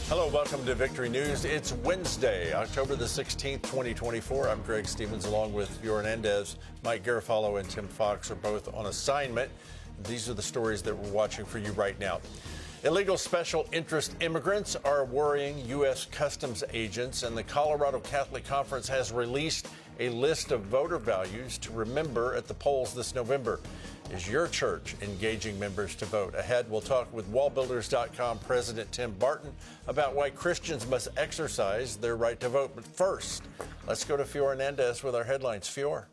Hello, welcome to Victory News. It's Wednesday, October the 16th, 2024. I'm Greg Stevens along with Fiora Hernandez. Mike Garofalo and Tim Fox are both on assignment. These are the stories that we're watching for you right now. Illegal special interest immigrants are worrying U.S. Customs agents, and the Colorado Catholic Conference has released a list of voter values to remember at the polls this November. Is your church engaging members to vote? Ahead, we'll talk with wallbuilders.com President Tim Barton about why Christians must exercise their right to vote. But first, let's go to Fiora Hernandez with our headlines. Fiora.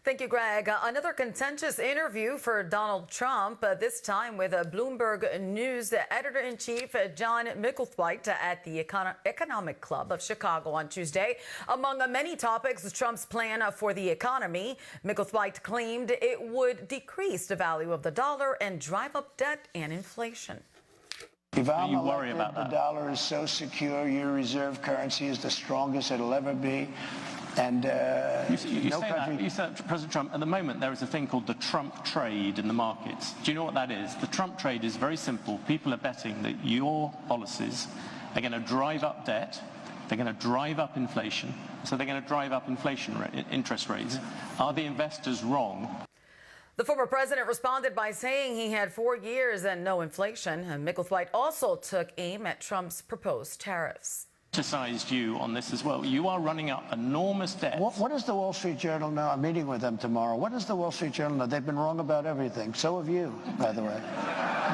Thank you, Greg. Another contentious interview for Donald Trump, this time with Bloomberg News editor-in-chief John Micklethwait at the Economic Club of Chicago on Tuesday. Among many topics, Trump's plan for the economy. Micklethwait claimed it would decrease the value of the dollar and drive up debt and inflation. If I'm elected, the dollar is so secure, your reserve currency is the strongest it'll ever be. And you said, President Trump, at the moment there is a thing called the Trump trade in the markets. Do you know what that is? The Trump trade is very simple. People are betting that your policies are going to drive up debt, they're going to drive up inflation, so they're going to drive up interest rates. Are the investors wrong? The former president responded by saying he had 4 years and no inflation. And Micklethwait also took aim at Trump's proposed tariffs. Criticized you on this as well. You are running up enormous debt. What does the Wall Street Journal know? I'm meeting with them tomorrow. What does the Wall Street Journal know? They've been wrong about everything. So have you, by the way.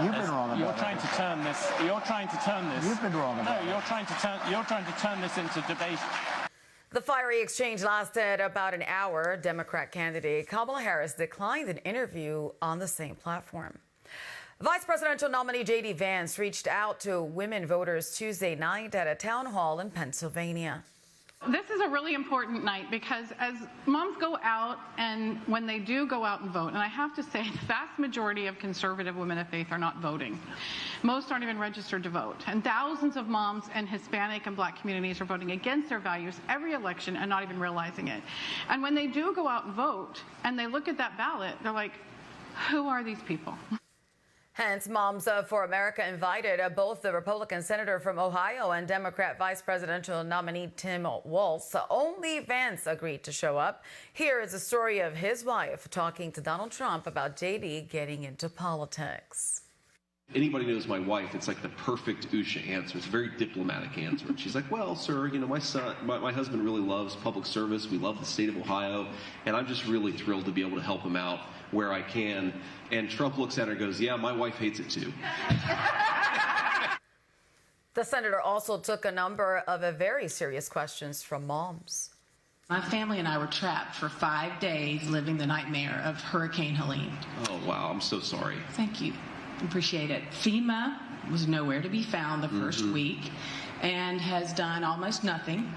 You've been wrong about You're trying to turn this. You're trying to turn this. You've been wrong about No, you're trying to turn this into debate. The fiery exchange lasted about an hour. Democrat candidate Kamala Harris declined an interview on the same platform. Vice presidential nominee J.D. Vance reached out to women voters Tuesday night at a town hall in Pennsylvania. This is a really important night because as moms go out and when they do go out and vote, and I have to say the vast majority of conservative women of faith are not voting. Most aren't even registered to vote. And thousands of moms in Hispanic and Black communities are voting against their values every election and not even realizing it. And when they do go out and vote and they look at that ballot, they're like, who are these people? Hence, Moms for America invited both the Republican senator from Ohio and Democrat vice presidential nominee Tim Walz. Only Vance agreed to show up. Here is a story of his wife talking to Donald Trump about J.D. getting into politics. Anybody knows my wife, it's like the perfect Usha answer. It's a very diplomatic answer. She's like, well, sir, you know, my husband really loves public service. We love the state of Ohio, and I'm just really thrilled to be able to help him out where I can. And Trump looks at her and goes, yeah, my wife hates it too. The senator also took a number of very serious questions from moms. My family and I were trapped for 5 days living the nightmare of Hurricane Helene. Oh, wow, I'm so sorry. Thank you. Appreciate it. FEMA was nowhere to be found the first week and has done almost nothing.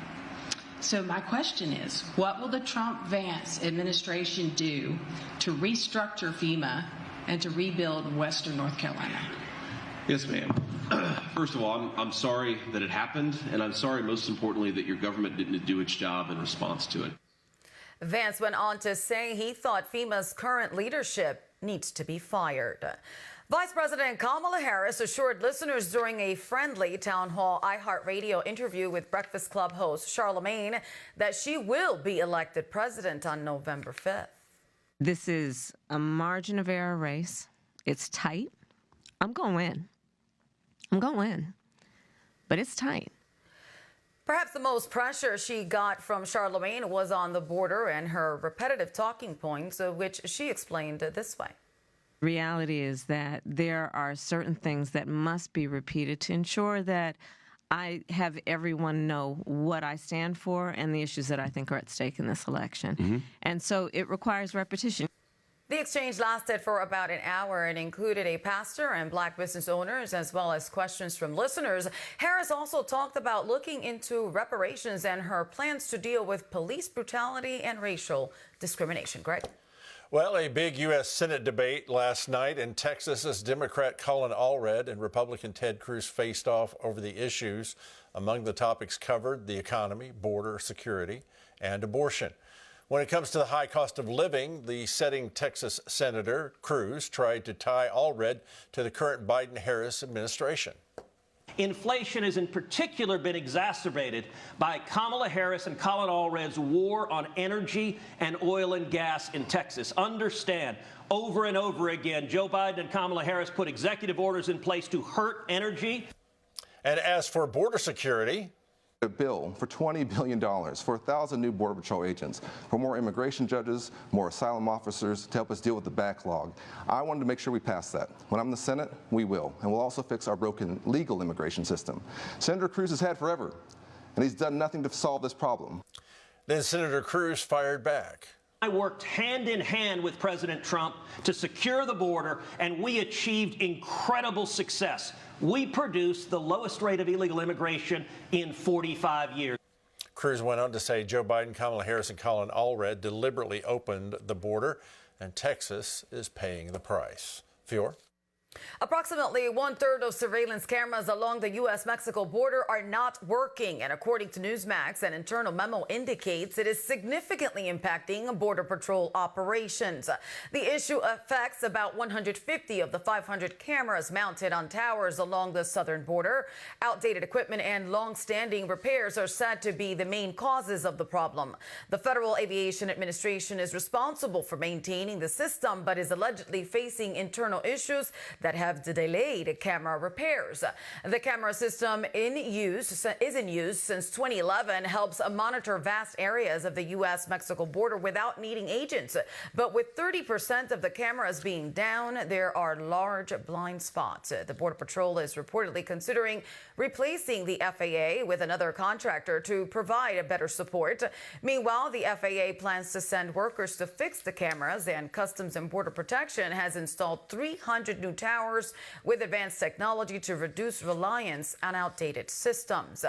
So my question is, what will the Trump-Vance administration do to restructure FEMA and to rebuild Western North Carolina? Yes, ma'am. First of all, I'm sorry that it happened, and I'm sorry, most importantly, that your government didn't do its job in response to it. Vance went on to say he thought FEMA's current leadership needs to be fired. Vice President Kamala Harris assured listeners during a friendly town hall iHeartRadio interview with Breakfast Club host Charlamagne that she will be elected president on November 5th. This is a margin of error race. It's tight. I'm going to win. But it's tight. Perhaps the most pressure she got from Charlamagne was on the border and her repetitive talking points, which she explained this way. Reality is that there are certain things that must be repeated to ensure that I have everyone know what I stand for and the issues that I think are at stake in this election. And so it requires repetition. The exchange lasted for about an hour and included a pastor and Black business owners, as well as questions from listeners. Harris also talked about looking into reparations and her plans to deal with police brutality and racial discrimination. Greg. Well, a big U.S. Senate debate last night in Texas as Democrat Colin Allred and Republican Ted Cruz faced off over the issues. Among the topics covered, the economy, border security, and abortion. When it comes to the high cost of living, the sitting Texas Senator Cruz tried to tie Allred to the current Biden-Harris administration. Inflation has in particular been exacerbated by Kamala Harris and Colin Allred's war on energy and oil and gas in Texas. Understand, over and over again, Joe Biden and Kamala Harris put executive orders in place to hurt energy. And as for border security, a bill for $20 billion for 1,000 new Border Patrol agents, for more immigration judges, more asylum officers to help us deal with the backlog. I wanted to make sure we pass that. When I'm in the Senate, we will. And we'll also fix our broken legal immigration system. Senator Cruz has had forever, and he's done nothing to solve this problem. Then Senator Cruz fired back. I worked hand in hand with President Trump to secure the border, and we achieved incredible success. We produced the lowest rate of illegal immigration in 45 years. Cruz went on to say Joe Biden, Kamala Harris, and Colin Allred deliberately opened the border, and Texas is paying the price. Fior? Approximately 1/3 of surveillance cameras along the U.S.-Mexico border are not working. And according to Newsmax, an internal memo indicates it is significantly impacting Border Patrol operations. The issue affects about 150 of the 500 cameras mounted on towers along the southern border. Outdated equipment and long-standing repairs are said to be the main causes of the problem. The Federal Aviation Administration is responsible for maintaining the system, but is allegedly facing internal issues that have delayed camera repairs. The camera system is in use since 2011, helps monitor vast areas of the U.S.-Mexico border without needing agents. But with 30% of the cameras being down, there are large blind spots. The Border Patrol is reportedly considering replacing the FAA with another contractor to provide better support. Meanwhile, the FAA plans to send workers to fix the cameras, and Customs and Border Protection has installed 300 new towers with advanced technology to reduce reliance on outdated systems.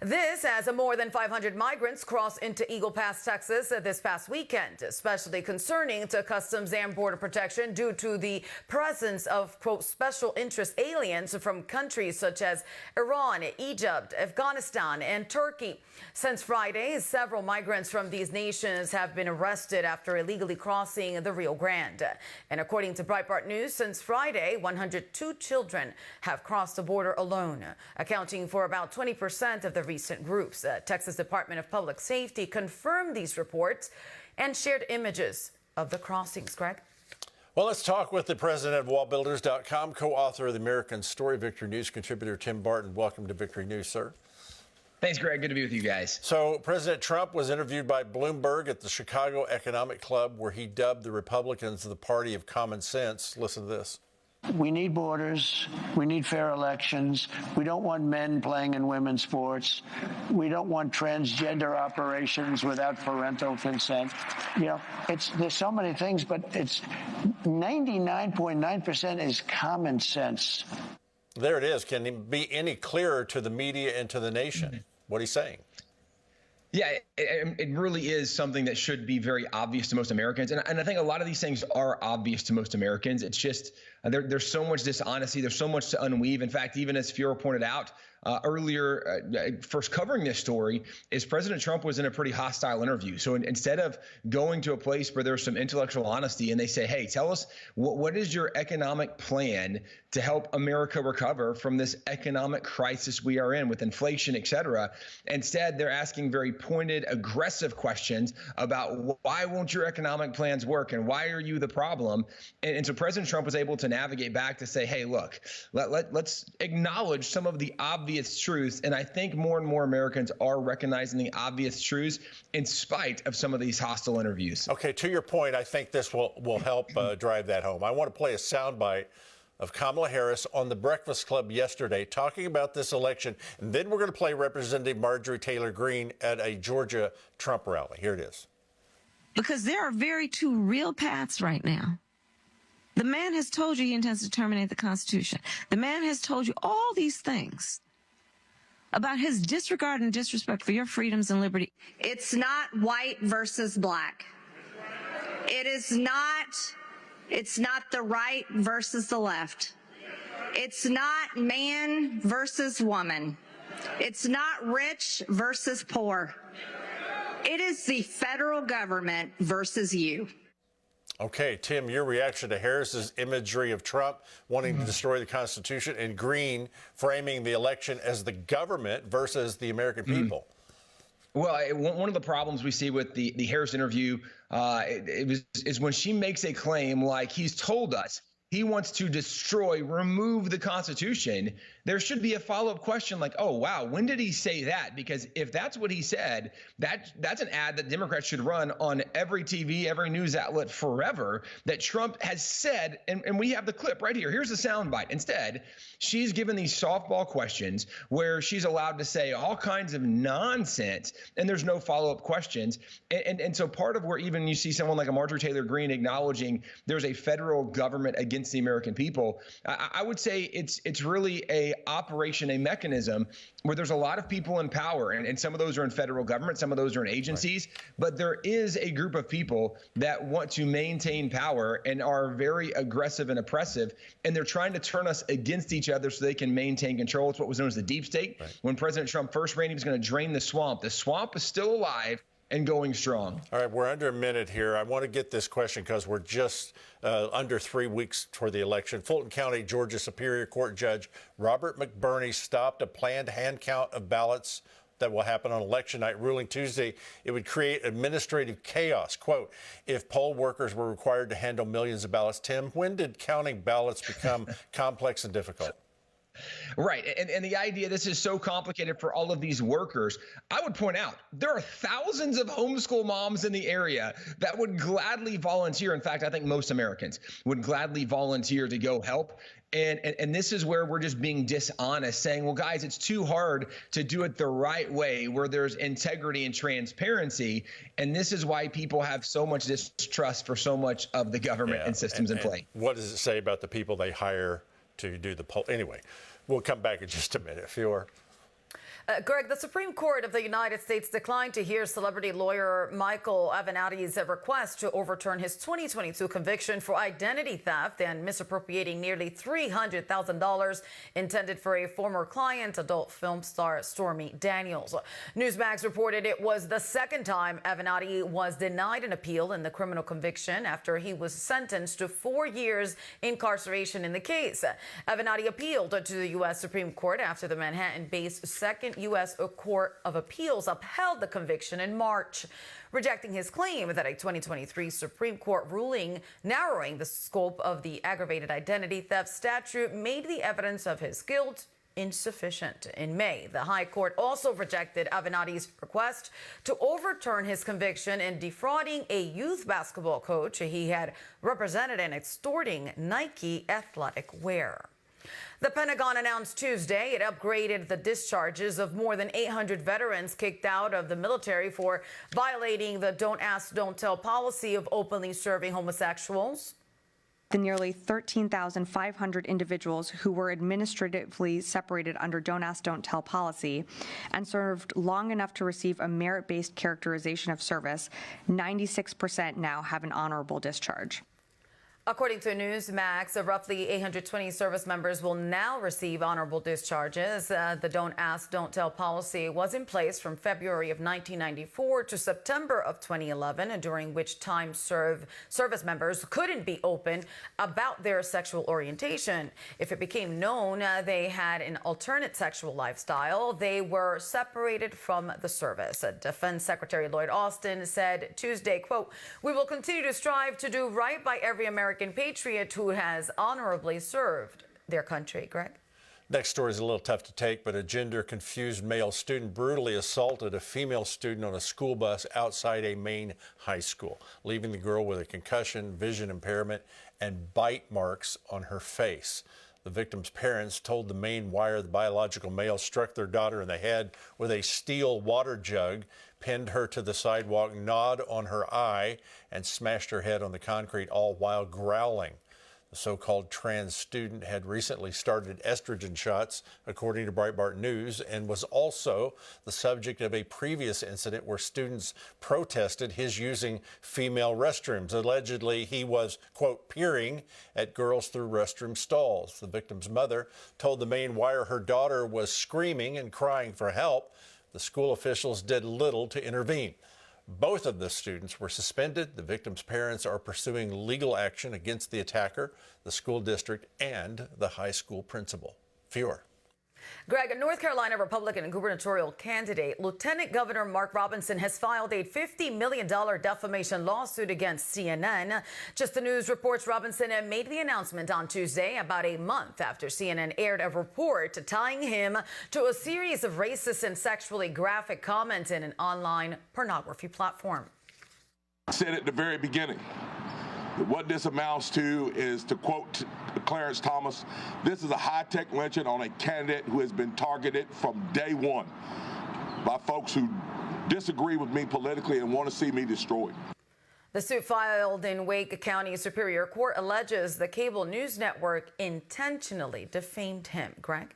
This as more than 500 migrants crossed into Eagle Pass, Texas this past weekend, especially concerning to Customs and Border Protection due to the presence of, quote, special interest aliens from countries such as Iran, Egypt, Afghanistan, and Turkey. Since Friday, several migrants from these nations have been arrested after illegally crossing the Rio Grande. And according to Breitbart News, since Friday, 102 children have crossed the border alone, accounting for about 20% of the recent groups. Texas Department of Public Safety confirmed these reports and shared images of the crossings. Greg? Well, let's talk with the president of WallBuilders.com, co-author of the American Story, Victory News contributor Tim Barton. Welcome to Victory News, sir. Thanks, Greg. Good to be with you guys. So President Trump was interviewed by Bloomberg at the Chicago Economic Club, where he dubbed the Republicans the party of common sense. Listen to this. We need borders. We need fair elections. We don't want men playing in women's sports. We don't want transgender operations without parental consent. You know, there's so many things, but it's 99.9% is common sense. There it is. Can he be any clearer to the media and to the nation what he's saying? Yeah, it really is something that should be very obvious to most Americans. And I think a lot of these things are obvious to most Americans. It's just there's so much dishonesty. There's so much to unweave. In fact, even as Fiora pointed out earlier, first covering this story, is President Trump was in a pretty hostile interview. So instead of going to a place where there's some intellectual honesty and they say, hey, tell us what is your economic plan to help America recover from this economic crisis we are in with inflation, et cetera. Instead, they're asking very pointed, aggressive questions about why won't your economic plans work and why are you the problem? And so President Trump was able to navigate back to say, hey, look, let's acknowledge some of the obvious truths. And I think more and more Americans are recognizing the obvious truths in spite of some of these hostile interviews. Okay, to your point, I think this will help drive that home. I want to play a soundbite of Kamala Harris on the Breakfast Club yesterday talking about this election. And then we're going to play Representative Marjorie Taylor Greene at a Georgia Trump rally. Here it is. Because there are two real paths right now. The man has told you he intends to terminate the Constitution. The man has told you all these things about his disregard and disrespect for your freedoms and liberty. It's not white versus black. It's not the right versus the left. It's not man versus woman. It's not rich versus poor. It is the federal government versus you. Okay, Tim, your reaction to Harris's imagery of Trump wanting to destroy the Constitution, and Green framing the election as the government versus the American people. Well, one of the problems we see with the Harris interview is when she makes a claim like he's told us he wants to remove the Constitution, there should be a follow-up question like, oh, wow, when did he say that? Because if that's what he said, that's an ad that Democrats should run on every TV, every news outlet forever, that Trump has said, and we have the clip right here. Here's the soundbite. Instead, she's given these softball questions where she's allowed to say all kinds of nonsense, and there's no follow-up questions. And so part of where even you see someone like a Marjorie Taylor Greene acknowledging there's a federal government against the American people, I would say it's really a operation, a mechanism where there's a lot of people in power, and some of those are in federal government, some of those are in agencies, but there is a group of people that want to maintain power and are very aggressive and oppressive, and they're trying to turn us against each other so they can maintain control. It's what was known as the deep state. Right. When President Trump first ran, he was going to drain the swamp. The swamp is still alive and going strong. All right, we're under a minute here. I want to get this question because we're just under 3 weeks for the election. Fulton County, Georgia Superior Court Judge Robert McBurney stopped a planned hand count of ballots that will happen on election night, ruling Tuesday it would create administrative chaos. Quote, if poll workers were required to handle millions of ballots, Tim, when did counting ballots become complex and difficult? Right. And the idea this is so complicated for all of these workers, I would point out there are thousands of homeschool moms in the area that would gladly volunteer. In fact, I think most Americans would gladly volunteer to go help. And this is where we're just being dishonest, saying, well, guys, it's too hard to do it the right way where there's integrity and transparency. And this is why people have so much distrust for so much of the government and systems in play. What does it say about the people they hire to do the poll? Anyway, we'll come back in just a minute. Fior. Greg, the Supreme Court of the United States declined to hear celebrity lawyer Michael Avenatti's request to overturn his 2022 conviction for identity theft and misappropriating nearly $300,000 intended for a former client, adult film star Stormy Daniels. Newsmax reported it was the second time Avenatti was denied an appeal in the criminal conviction after he was sentenced to 4 years incarceration in the case. Avenatti appealed to the U.S. Supreme Court after the Manhattan-based Second U.S. Court of Appeals upheld the conviction in March, rejecting his claim that a 2023 Supreme Court ruling narrowing the scope of the aggravated identity theft statute made the evidence of his guilt insufficient. In May, the High Court also rejected Avenatti's request to overturn his conviction in defrauding a youth basketball coach he had represented in extorting Nike athletic wear. The Pentagon announced Tuesday it upgraded the discharges of more than 800 veterans kicked out of the military for violating the Don't Ask, Don't Tell policy of openly serving homosexuals. The nearly 13,500 individuals who were administratively separated under Don't Ask, Don't Tell policy and served long enough to receive a merit-based characterization of service, 96% now have an honorable discharge. According to Newsmax, roughly 820 service members will now receive honorable discharges. The Don't Ask, Don't Tell policy was in place from February of 1994 to September of 2011, during which time service members couldn't be open about their sexual orientation. If it became known they had an alternate sexual lifestyle, they were separated from the service. Defense Secretary Lloyd Austin said Tuesday, quote, "We will continue to strive to do right by every American patriot who has honorably served their country." Greg? Next story is a little tough to take, but a gender-confused male student brutally assaulted a female student on a school bus outside a Maine high school, leaving the girl with a concussion, vision impairment, and bite marks on her face. The victim's parents told the Maine Wire the biological male struck their daughter in the head with a steel water jug, pinned her to the sidewalk, gnawed on her eye, and smashed her head on the concrete, all while growling. The so-called trans student had recently started estrogen shots, according to Breitbart News, and was also the subject of a previous incident where students protested his using female restrooms. Allegedly, he was, quote, peering at girls through restroom stalls. The victim's mother told the Maine Wire her daughter was screaming and crying for help. The school officials did little to intervene. Both of the students were suspended. The victims' parents are pursuing legal action against the attacker, the school district, and the high school principal. Fior. Greg, North Carolina Republican gubernatorial candidate Lieutenant Governor Mark Robinson has filed a $50 million defamation lawsuit against CNN. Just the News reports Robinson made the announcement on Tuesday, about a month after CNN aired a report tying him to a series of racist and sexually graphic comments in an online pornography platform. I said at the very beginning, what this amounts to is, to quote Clarence Thomas, this is a high-tech lynching on a candidate who has been targeted from day one by folks who disagree with me politically and want to see me destroyed. The suit filed in Wake County Superior Court alleges the cable news network intentionally defamed him. Greg?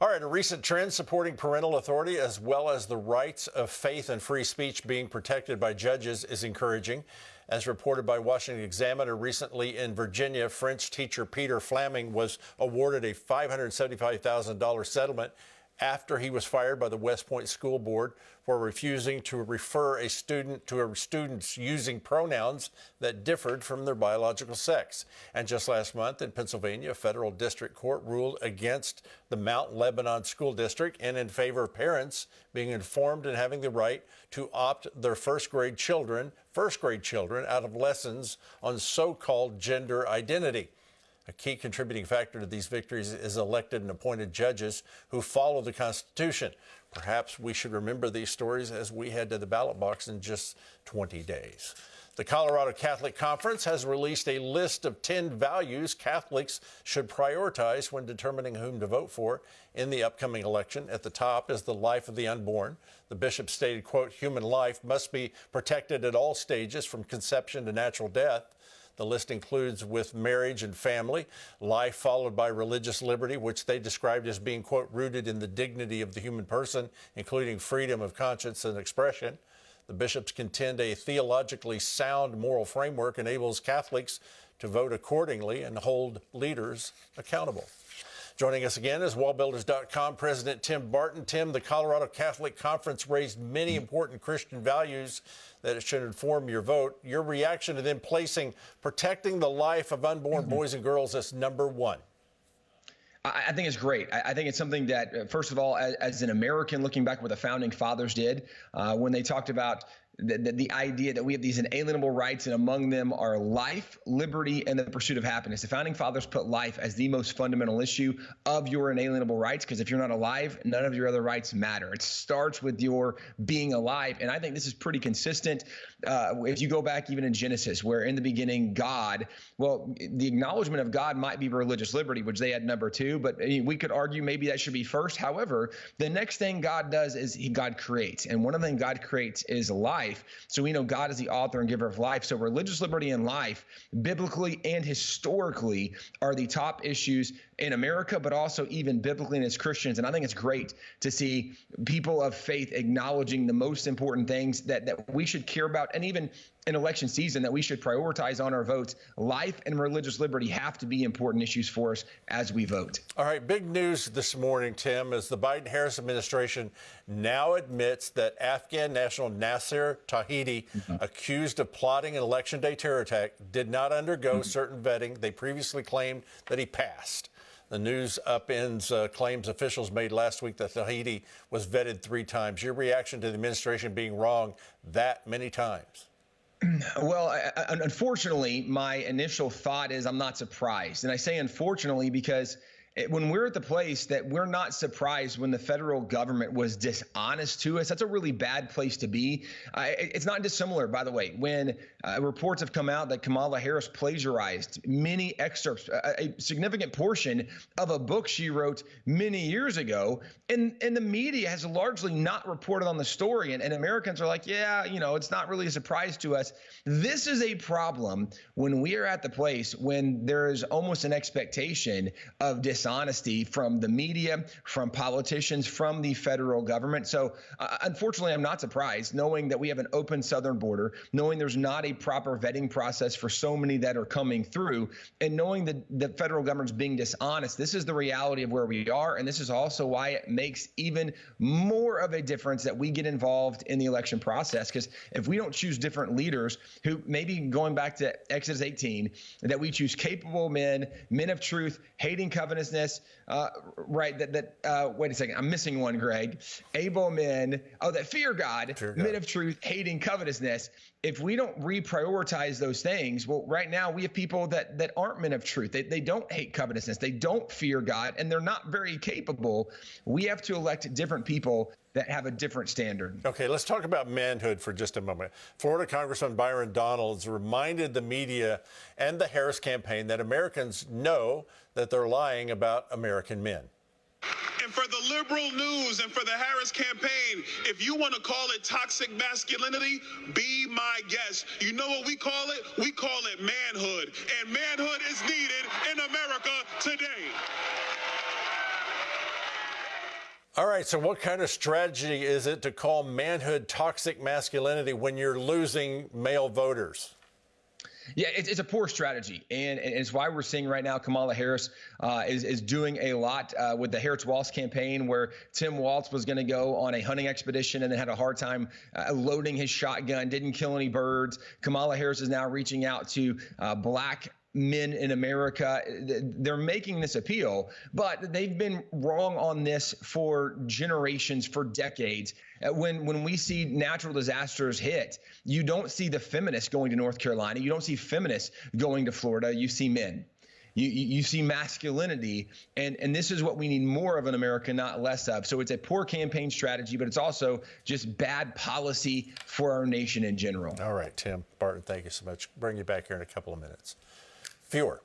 All right, a recent trend supporting parental authority as well as the rights of faith and free speech being protected by judges is encouraging. As reported by Washington Examiner recently in Virginia, French teacher Peter Flaming was awarded a $575,000 settlement after he was fired by the West Point School Board for refusing to refer a student to a student's using pronouns that differed from their biological sex. And just last month in Pennsylvania, a federal district court ruled against the Mount Lebanon School District and in favor of parents being informed and having the right to opt their first grade children out of lessons on so-called gender identity. A key contributing factor to these victories is elected and appointed judges who follow the Constitution. Perhaps we should remember these stories as we head to the ballot box in just 20 days. The Colorado Catholic Conference has released a list of 10 values Catholics should prioritize when determining whom to vote for in the upcoming election. At the top is the life of the unborn. The bishop stated, quote, human life must be protected at all stages from conception to natural death. The list includes with marriage and family, life followed by religious liberty, which they described as being, quote, rooted in the dignity of the human person, including freedom of conscience and expression. The bishops contend a theologically sound moral framework enables Catholics to vote accordingly and hold leaders accountable. Joining us again is wallbuilders.com President Tim Barton. Tim, the Colorado Catholic Conference raised many important Christian values that it should inform your vote. Your reaction to them placing protecting the life of unborn boys and girls as number one? I think it's great. I think it's something that, first of all, as an American, looking back what the founding fathers did, when they talked about the idea that we have these inalienable rights, and among them are life, liberty, and the pursuit of happiness. The founding fathers put life as the most fundamental issue of your inalienable rights, because if you're not alive, none of your other rights matter. It starts with your being alive, and I think this is pretty consistent. If you go back even in Genesis, where in the beginning God, well, the acknowledgement of God might be religious liberty, which they had number two, but we could argue maybe that should be first. However, the next thing God does is God creates, and one of the things God creates is life. So we know God is the author and giver of life. So religious liberty and life, biblically and historically, are the top issues in America, but also even biblically and as Christians. And I think it's great to see people of faith acknowledging the most important things that we should care about, and even in election season that we should prioritize on our votes. Life and religious liberty have to be important issues for us as we vote. All right, big news this morning, Tim, as the Biden-Harris administration now admits that Afghan national Nasser Tawhidi, accused of plotting an election day terror attack, did not undergo certain vetting. They previously claimed that he passed. The news upends claims officials made last week that Tawhidi was vetted 3 times. Your reaction to the administration being wrong that many times? Well, unfortunately, my initial thought is I'm not surprised. And I say unfortunately because when we're at the place that we're not surprised when the federal government was dishonest to us, that's a really bad place to be. It's not dissimilar, by the way, when reports have come out that Kamala Harris plagiarized many excerpts, a significant portion of a book she wrote many years ago, and the media has largely not reported on the story. And Americans are like, yeah, it's not really a surprise to us. This is a problem when we are at the place when there is almost an expectation of dishonesty. dishonesty from the media, from politicians, from the federal government. So unfortunately, I'm not surprised, knowing that we have an open southern border, knowing there's not a proper vetting process for so many that are coming through, and knowing that the federal government's being dishonest. This is the reality of where we are, and this is also why it makes even more of a difference that we get involved in the election process. Because if we don't choose different leaders who, maybe going back to Exodus 18, that we choose capable men of truth, hating covetousness, right? Wait a second, I'm missing one, Greg. Able men, that fear God, men of truth, hating covetousness. If we don't reprioritize those things, well, right now we have people that aren't men of truth. They don't hate covetousness. They don't fear God, and they're not very capable. We have to elect different people that have a different standard. Okay, let's talk about manhood for just a moment. Florida Congressman Byron Donalds reminded the media and the Harris campaign that Americans know that they're lying about American men. And for the liberal news and for the Harris campaign, if you want to call it toxic masculinity, be my guest. You know what we call it? We call it manhood. And manhood is needed in America today. All right, so what kind of strategy is it to call manhood toxic masculinity when you're losing male voters? Yeah, it's a poor strategy, and it's why we're seeing right now Kamala Harris is doing a lot with the Harris Waltz campaign, where Tim Waltz was going to go on a hunting expedition and then had a hard time loading his shotgun, didn't kill any birds. Kamala Harris is now reaching out to black men in America. They're making this appeal, but they've been wrong on this for generations, for decades. When we see natural disasters hit, you don't see the feminists going to North Carolina. You don't see feminists going to Florida. You see men. You see masculinity, and this is what we need more of in America, not less of. So it's a poor campaign strategy, but it's also just bad policy for our nation in general. All right, Tim Barton, thank you so much. Bring you back here in a couple of minutes. Fewer.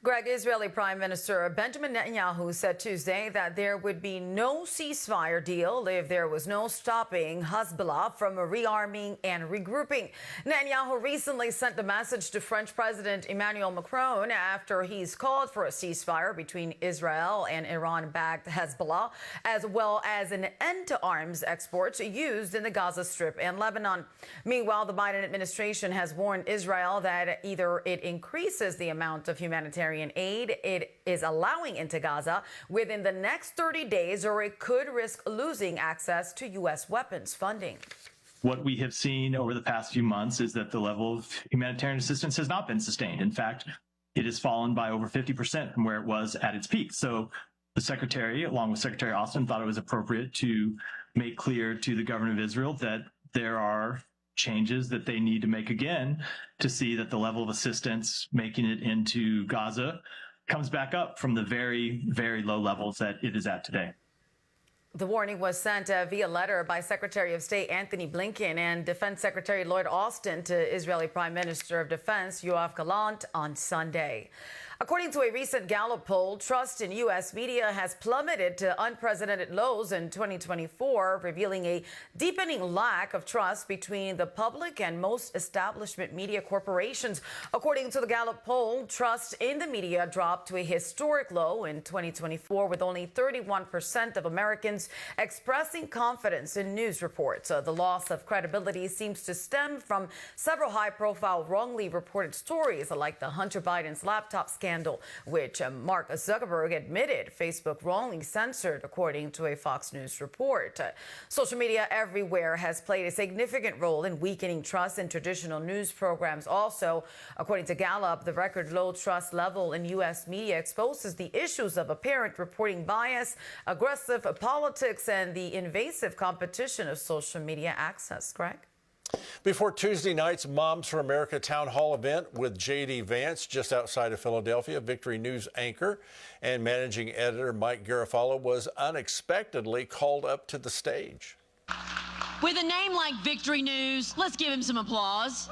Greg, Israeli Prime Minister Benjamin Netanyahu said Tuesday that there would be no ceasefire deal if there was no stopping Hezbollah from rearming and regrouping. Netanyahu recently sent the message to French President Emmanuel Macron after he's called for a ceasefire between Israel and Iran-backed Hezbollah, as well as an end to arms exports used in the Gaza Strip and Lebanon. Meanwhile, the Biden administration has warned Israel that either it increases the amount of humanitarian aid it is allowing into Gaza within the next 30 days, or it could risk losing access to U.S. weapons funding. What we have seen over the past few months is that the level of humanitarian assistance has not been sustained. In fact, it has fallen by over 50% from where it was at its peak. So the Secretary, along with Secretary Austin, thought it was appropriate to make clear to the government of Israel that there are changes that they need to make again to see that the level of assistance making it into Gaza comes back up from the very, very low levels that it is at today. The warning was sent via letter by Secretary of State Anthony Blinken and Defense Secretary Lloyd Austin to Israeli Prime Minister of Defense Yoav Gallant on Sunday. According to a recent Gallup poll, trust in U.S. media has plummeted to unprecedented lows in 2024, revealing a deepening lack of trust between the public and most establishment media corporations. According to the Gallup poll, trust in the media dropped to a historic low in 2024, with only 31% of Americans expressing confidence in news reports. The loss of credibility seems to stem from several high-profile, wrongly reported stories, like the Hunter Biden's laptop scandal, which Mark Zuckerberg admitted Facebook wrongly censored, according to a Fox News report. Social media everywhere has played a significant role in weakening trust in traditional news programs. Also, according to Gallup, the record low trust level in U.S. media exposes the issues of apparent reporting bias, aggressive politics, and the invasive competition of social media access. Greg? Before Tuesday night's Moms for America Town Hall event with J.D. Vance just outside of Philadelphia, Victory News anchor and managing editor Mike Garofalo was unexpectedly called up to the stage. With a name like Victory News, let's give him some applause.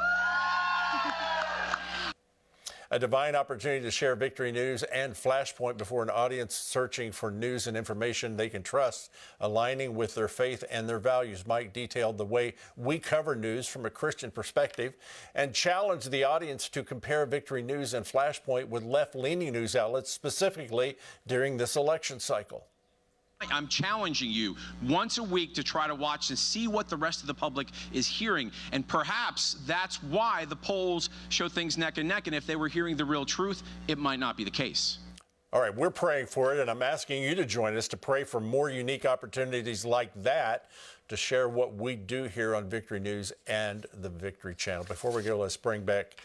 A divine opportunity to share Victory News and Flashpoint before an audience searching for news and information they can trust, aligning with their faith and their values. Mike detailed the way we cover news from a Christian perspective and challenged the audience to compare Victory News and Flashpoint with left-leaning news outlets, specifically during this election cycle. I'm challenging you once a week to try to watch and see what the rest of the public is hearing. And perhaps that's why the polls show things neck and neck. And if they were hearing the real truth, it might not be the case. All right, we're praying for it, and I'm asking you to join us to pray for more unique opportunities like that to share what we do here on Victory News and the Victory Channel. Before we go, let's bring back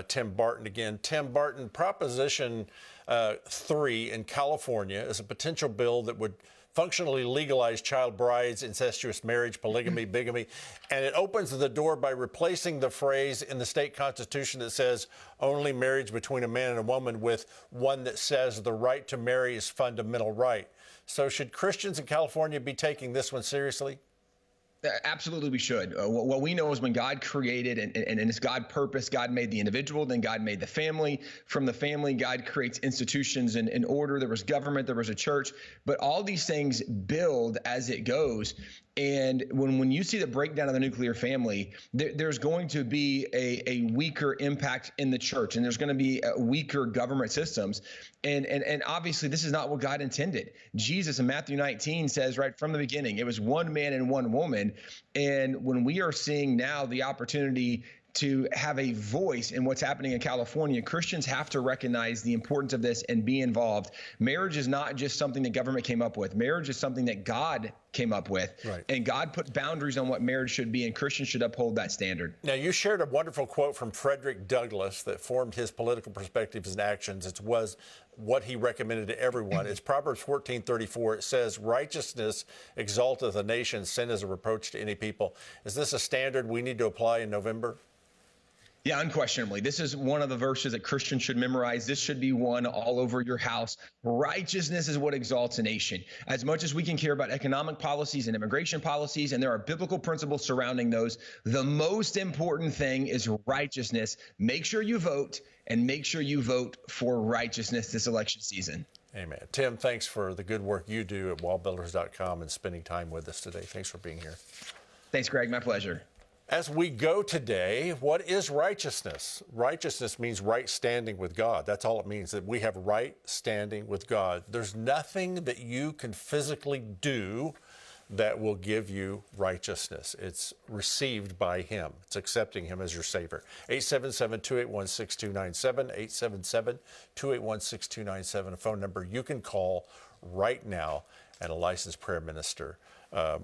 Tim Barton again. Tim Barton, Proposition 3 in California is a potential bill that would functionally legalize child brides, incestuous marriage, polygamy, bigamy, and it opens the door by replacing the phrase in the state constitution that says only marriage between a man and a woman with one that says the right to marry is fundamental right. So should Christians in California be taking this one seriously? Absolutely, we should. What we know is when God created and it's God purpose, God made the individual, then God made the family. From the family, God creates institutions and order. There was government, there was a church, but all these things build as it goes. And when you see the breakdown of the nuclear family, there's going to be a weaker impact in the church, and there's going to be weaker government systems. And obviously, this is not what God intended. Jesus in Matthew 19 says right from the beginning, it was one man and one woman. And when we are seeing now the opportunity to have a voice in what's happening in California, Christians have to recognize the importance of this and be involved. Marriage is not just something that government came up with. Marriage is something that God came up with. Right. And God put boundaries on what marriage should be, and Christians should uphold that standard. Now, you shared a wonderful quote from Frederick Douglass that formed his political perspectives and actions. It was what he recommended to everyone. It's Proverbs 14:34. It says, righteousness exalteth a nation, sin is a reproach to any people. Is this a standard we need to apply in November? Yeah, unquestionably. This is one of the verses that Christians should memorize. This should be one all over your house. Righteousness is what exalts a nation. As much as we can care about economic policies and immigration policies, and there are biblical principles surrounding those, the most important thing is righteousness. Make sure you vote, and make sure you vote for righteousness this election season. Amen. Tim, thanks for the good work you do at wallbuilders.com and spending time with us today. Thanks for being here. Thanks, Greg. My pleasure. As we go today, what is righteousness? Righteousness means right standing with God. That's all it means, that we have right standing with God. There's nothing that you can physically do that will give you righteousness. It's received by Him. It's accepting Him as your Savior. 877-281-6297, 877-281-6297, a phone number you can call right now, and a licensed prayer minister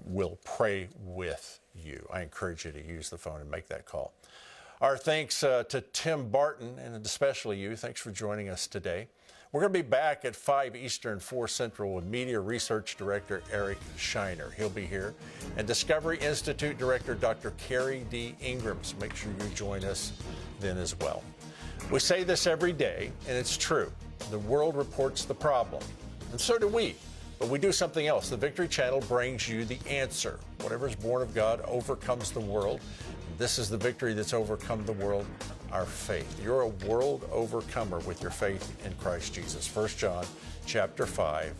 will pray with you. I encourage you to use the phone and make that call. Our thanks to Tim Barton, and especially you. Thanks for joining us today. We're going to be back at 5 Eastern, 4 Central with Media Research Director Eric Shiner. He'll be here. And Discovery Institute Director Dr. Carrie D. Ingram. So make sure you join us then as well. We say this every day, and it's true. The world reports the problem, and so do we. But we do something else. The Victory Channel brings you the answer. Whatever is born of God overcomes the world. This is the victory that's overcome the world, our faith. You're a world overcomer with your faith in Christ Jesus. 1 John chapter 5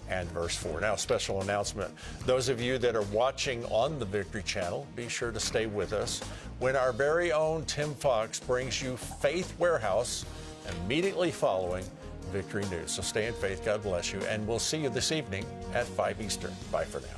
and verse 4. Now, special announcement. Those of you that are watching on the Victory Channel, be sure to stay with us when our very own Tim Fox brings you Faith Warehouse immediately following Victory News. So stay in faith. God bless you. And we'll see you this evening at 5 Eastern. Bye for now.